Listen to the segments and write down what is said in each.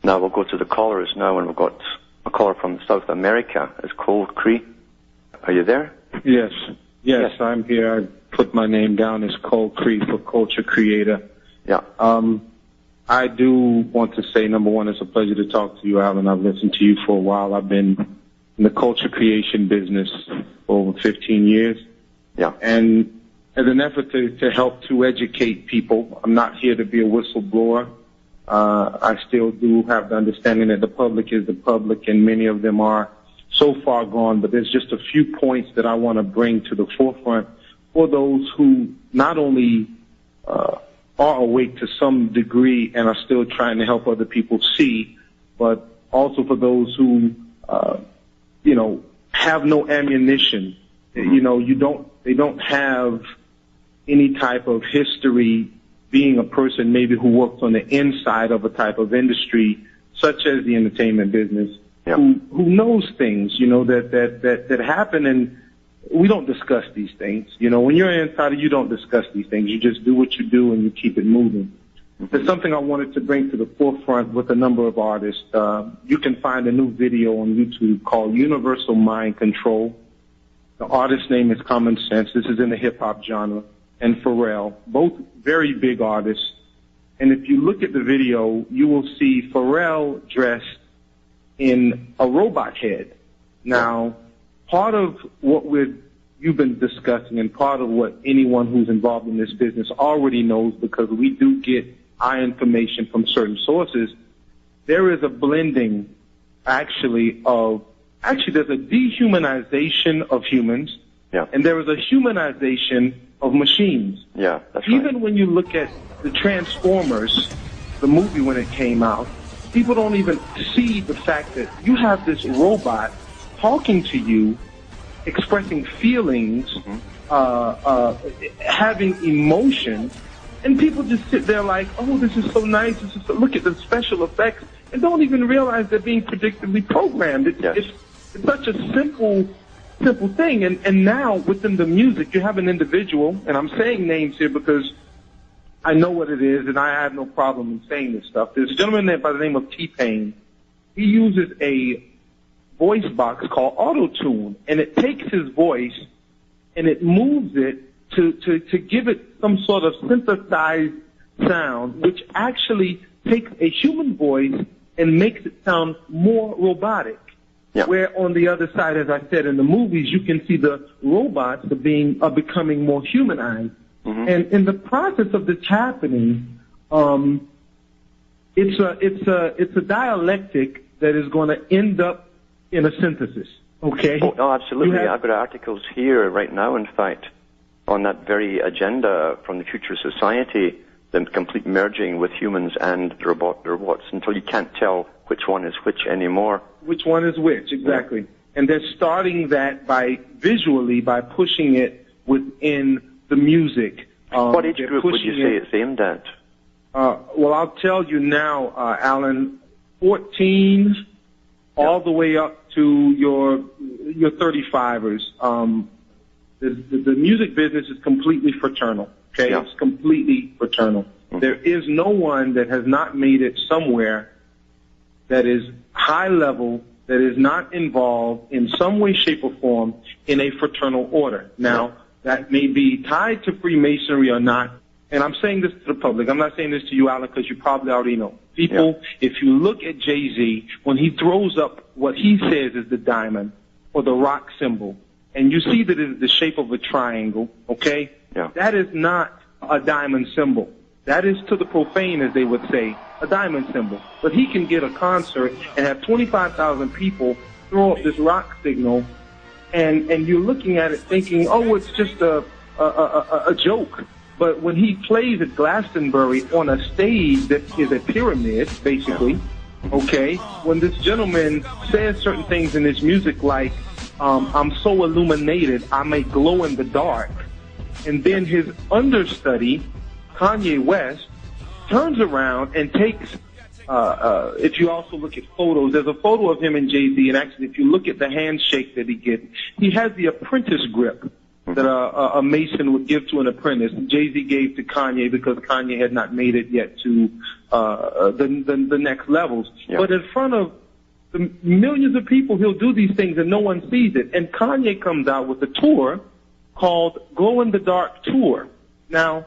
Now we'll go to the callers now, and we've got a caller from South America. It's Cold Cree. Are you there? Yes, I'm here. I put my name down as Cold Cree for Culture Creator. Yeah. I do want to say, number one, it's a pleasure to talk to you, Alan. I've listened to you for a while. I've been in the culture creation business for over 15 years. Yeah. And as an effort to help to educate people, I'm not here to be a whistleblower. I still do have the understanding that the public is the public, and many of them are so far gone, but there's just a few points that I want to bring to the forefront for those who not only are awake to some degree and are still trying to help other people see, but also for those who, have no ammunition. They don't have any type of history being a person maybe who works on the inside of a type of industry, such as the entertainment business, yeah. who knows things, that happen, and we don't discuss these things. When you're an insider, you don't discuss these things. You just do what you do and you keep it moving. There's something I wanted to bring to the forefront with a number of artists. You can find a new video on YouTube called Universal Mind Control. The artist's name is Common Sense. This is in the hip-hop genre. And Pharrell, both very big artists. And if you look at the video, you will see Pharrell dressed in a robot head. Now, part of what you've been discussing, and part of what anyone who's involved in this business already knows, because we do get our information from certain sources, there is a blending, there's a dehumanization of humans, yeah. and there is a humanization of machines. Yeah, that's right. Even when you look at the Transformers, the movie when it came out, people don't even see the fact that you have this robot talking to you, expressing feelings, having emotion, and people just sit there like, oh, this is so nice. Look at the special effects, and don't even realize they're being predictably programmed. It's such a simple thing. And now within the music, you have an individual, and I'm saying names here because I know what it is, and I have no problem in saying this stuff. There's a gentleman by the name of T-Pain. He uses a voice box called Auto-Tune, and it takes his voice and it moves it to give it some sort of synthesized sound, which actually takes a human voice and makes it sound more robotic. Yeah. Where on the other side, as I said, in the movies, you can see the robots are becoming more humanized. Mm-hmm. And in the process of this happening, it's a dialectic that is going to end up in a synthesis. Okay? Oh, no, absolutely. I've got articles here right now, in fact, on that very agenda from the future society, the complete merging with humans and robots until you can't tell which one is which anymore. Which one is which, exactly. Yeah. And they're starting that by pushing it within the music. What age group would you say it's aimed at? Well, I'll tell you now, Alan, 14 all the way up to your 35ers. The music business is completely fraternal, okay? Yeah. It's completely fraternal. Mm-hmm. There is no one that has not made it somewhere that is high level, that is not involved in some way, shape, or form in a fraternal order. Now, that may be tied to Freemasonry or not, and I'm saying this to the public. I'm not saying this to you, Alan, because you probably already know. People, if you look at Jay-Z, when he throws up what he says is the diamond or the rock symbol, and you see that it is the shape of a triangle, okay? Yeah. That is not a diamond symbol. That is, to the profane, as they would say, a diamond symbol. But he can get a concert and have 25,000 people throw up this rock signal, and you're looking at it thinking, oh, it's just a joke. But when he plays at Glastonbury on a stage that is a pyramid, basically, okay, when this gentleman says certain things in his music like, I'm so illuminated, I may glow in the dark, and then his understudy, Kanye West, turns around and takes, if you also look at photos, there's a photo of him and Jay-Z, and actually if you look at the handshake that he gets, he has the apprentice grip. that a Mason would give to an apprentice. Jay-Z gave to Kanye because Kanye had not made it yet to the next levels. Yeah. But in front of the millions of people, he'll do these things and no one sees it. And Kanye comes out with a tour called Glow in the Dark Tour. Now,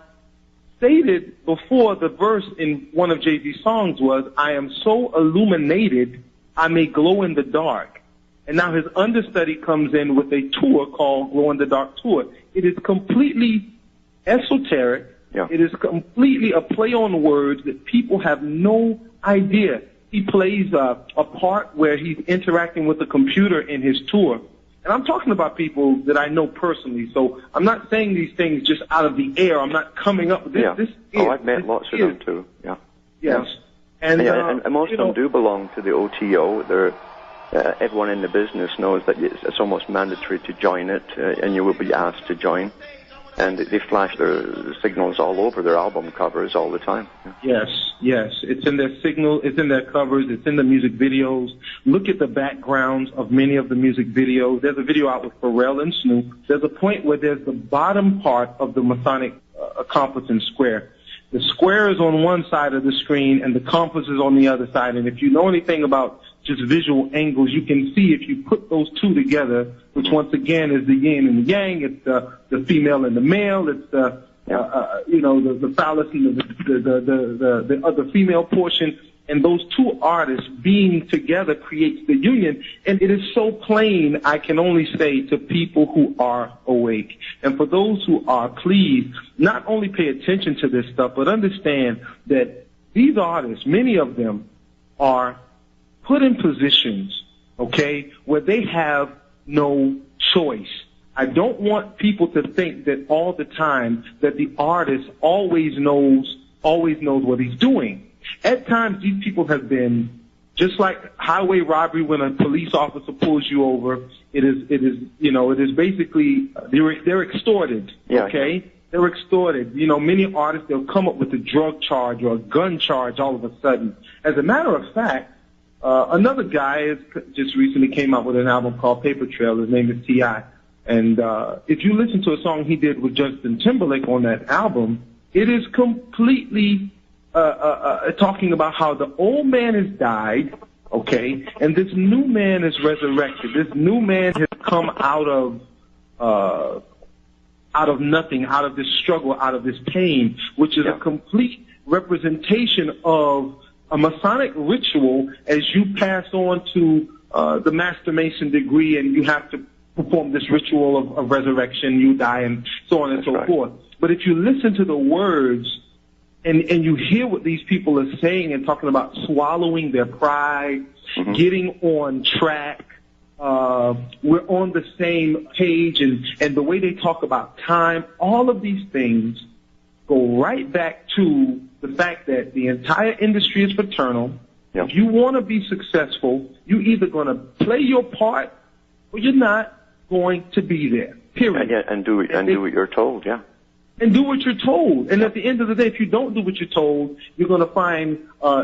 stated before the verse in one of Jay-Z's songs was, I am so illuminated, I may glow in the dark. And now his understudy comes in with a tour called Glow in the Dark Tour. It is completely esoteric. Yeah. It is completely a play on words that people have no idea. He plays a part where he's interacting with the computer in his tour. And I'm talking about people that I know personally, so I'm not saying these things just out of the air. I'm not coming up with this. Yeah. This I've met lots of them too. Yeah. Yes. Yeah. And most of them do belong to the OTO. They're everyone in the business knows that it's almost mandatory to join it, and you will be asked to join. And they flash their signals all over their album covers all the time. Yes, yes. It's in their signal, it's in their covers, it's in the music videos. Look at the backgrounds of many of the music videos. There's a video out with Pharrell and Snoop. There's a point where there's the bottom part of the Masonic compass and square. The square is on one side of the screen and the compass is on the other side. And if you know anything about just visual angles, you can see if you put those two together, which once again is the yin and the yang, it's the female and the male, it's the phallus and the other female portion, and those two artists being together creates the union. And it is so plain, I can only say to people who are awake. And for those who are, please not only pay attention to this stuff, but understand that these artists, many of them, are put in positions, okay, where they have no choice. I don't want people to think that all the time that the artist always knows what he's doing. At times, these people have been just like highway robbery. When a police officer pulls you over, it is basically they're extorted. Okay, they're extorted. Many artists, they'll come up with a drug charge or a gun charge all of a sudden. As a matter of fact, another guy just recently came out with an album called Paper Trail. His name is T.I. And if you listen to a song he did with Justin Timberlake on that album, it is completely talking about how the old man has died, okay, and this new man is resurrected. This new man has come out of nothing, out of this struggle, out of this pain, which is a complete representation of a Masonic ritual as you pass on to the Master Mason degree and you have to perform this ritual of resurrection, you die, and so on and so forth. But if you listen to the words and you hear what these people are saying and talking about swallowing their pride, getting on track, we're on the same page, and the way they talk about time, all of these things go right back to the fact that the entire industry is fraternal. If you want to be successful, you're either going to play your part or you're not going to be there, period. And do what you're told, And do what you're told. And at the end of the day, if you don't do what you're told, you're going to find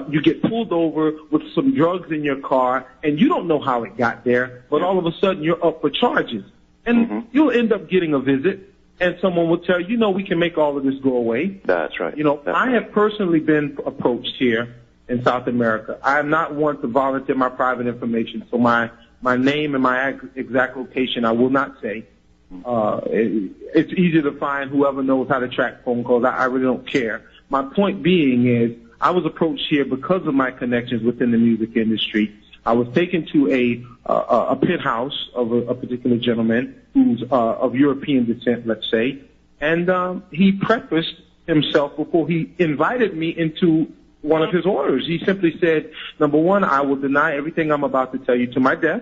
you get pulled over with some drugs in your car, and you don't know how it got there, but all of a sudden you're up for charges. And you'll end up getting a visit, and someone will tell you, we can make all of this go away. That's right. I have personally been approached here in South America. I am not one to volunteer my private information, so my name and my exact location I will not say. It's easy to find whoever knows how to track phone calls. I really don't care. My point being is I was approached here because of my connections within the music industry. I was taken to a penthouse of a particular gentleman who's of European descent, let's say, and he prefaced himself before he invited me into one of his orders. He simply said, number one, I will deny everything I'm about to tell you to my death.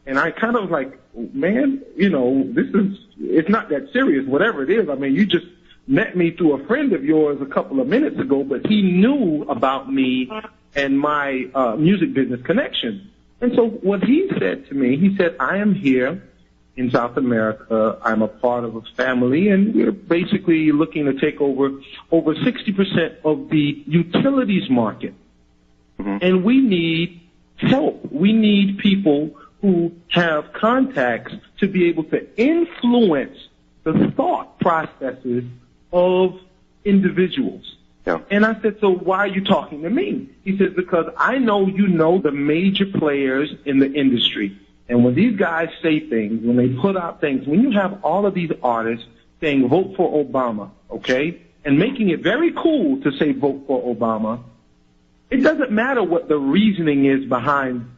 And I kind of was like, man, it's not that serious, whatever it is. I mean, you just met me through a friend of yours a couple of minutes ago, but he knew about me and my music business connection. And so what he said to me, he said, I am here in South America. I'm a part of a family, and we're basically looking to take over 60% of the utilities market. And we need help. We need people who have contacts to be able to influence the thought processes of individuals. Yeah. And I said, so why are you talking to me? He says, because I know you know the major players in the industry. And when these guys say things, when they put out things, when you have all of these artists saying vote for Obama, okay, and making it very cool to say vote for Obama, it doesn't matter what the reasoning is behind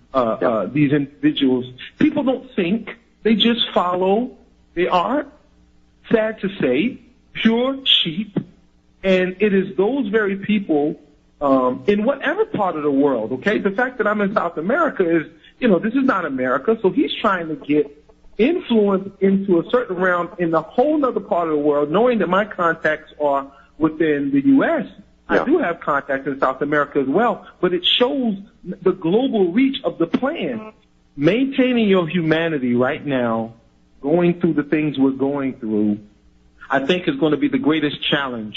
these individuals. People don't think. They just follow. They are, sad to say, pure sheep. And it is those very people in whatever part of the world, okay? The fact that I'm in South America is, this is not America, so he's trying to get influence into a certain realm in a whole other part of the world, knowing that my contacts are within the U.S. Yeah. I do have contacts in South America as well, but it shows the global reach of the plan. Maintaining your humanity right now, going through the things we're going through, I think is going to be the greatest challenge